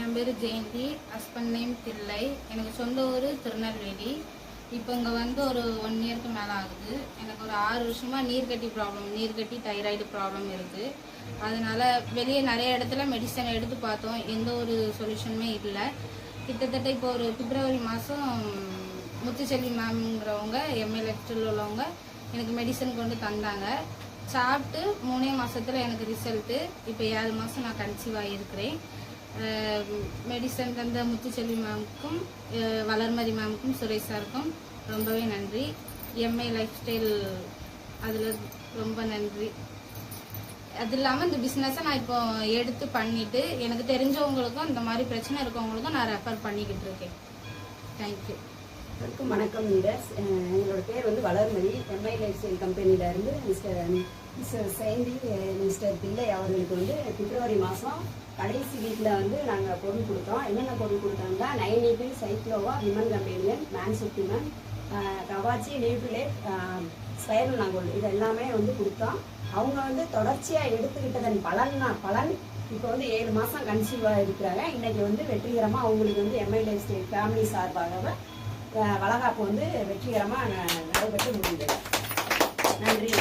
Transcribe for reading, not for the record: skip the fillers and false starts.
என் பேர் Jayanthi. Husband name Thillai. எனக்கு சொந்த ஊர் திருநெல்வேலி. இப்போ இங்கே வந்து ஒரு 1 இயருக்கு மேலே ஆகுது. எனக்கு ஒரு 6 வருஷமாக நீர்க்கட்டி தைராய்டு ப்ராப்ளம் இருக்குது. அதனால வெளியே நிறைய இடத்துல மெடிசன் எடுத்து பார்த்தோம், எந்த ஒரு சொல்யூஷனுமே இல்லை. கிட்டத்தட்ட இப்போ ஒரு பிப்ரவரி மாதம் முத்துச்செல்வி மேம்ங்கிறவங்க எம்ஏ உள்ளவங்க எனக்கு மெடிசன் கொண்டு தந்தாங்க. சாப்பிட்டு 3 மாதத்தில் எனக்கு ரிசல்ட்டு. இப்போ 7 மாதம் நான் கன்சீவாக இருக்கிறேன். மெடிசன் தந்த முத்துச்செல்வி மேமுக்கும் வளர்மதி மேமுக்கும் சுரேஷ் சாருக்கும் ரொம்பவே நன்றி. எம்ஏ லைஃப் ஸ்டைல் அதில் ரொம்ப நன்றி. அது இல்லாமல் இந்த பிஸ்னஸை நான் இப்போ எடுத்து பண்ணிவிட்டு எனக்கு தெரிஞ்சவங்களுக்கும் இந்த மாதிரி பிரச்சனை இருக்கவங்களுக்கும் நான் ரெஃபர் பண்ணிக்கிட்டு இருக்கேன். தேங்க்யூ. எல்லாருக்கும் வணக்கம் லீடர்ஸ். எங்களோட பேர் வந்து வளர்மதி. எம்ஐ லைஃப் ஸ்டைல் கம்பெனியிலேருந்து மிஸ்டர் ஜெயந்தி, மிஸ்டர் தில்லை அவர்களுக்கு வந்து பிப்ரவரி மாதம் கடைசி வீட்டில் வந்து நாங்கள் பொருள் கொடுத்தோம். என்னென்ன பொருள் கொடுத்தோம்னா நைனிபிள், சைக்ளோவா, விமன் கம்பெனியன், மேன்சுப்டிமன், கவாச்சி, நியூட்ரிலேட், ஸ்பைரல்நாகோல் இது எல்லாமே வந்து கொடுத்தோம். அவங்க வந்து தொடர்ச்சியாக எடுத்துக்கிட்டதன் பலன் இப்போ வந்து 7 மாதம் கன்சீவாக இருக்கிறாங்க. இன்றைக்கி வந்து வெற்றிகரமாக அவங்களுக்கு வந்து எம்ஐ லைஃப் ஸ்டைல் ஃபேமிலி சார்பாக வளகாப்பு வந்து வெற்றிகரமாக நடைபெற்று முடிந்தது. நன்றி.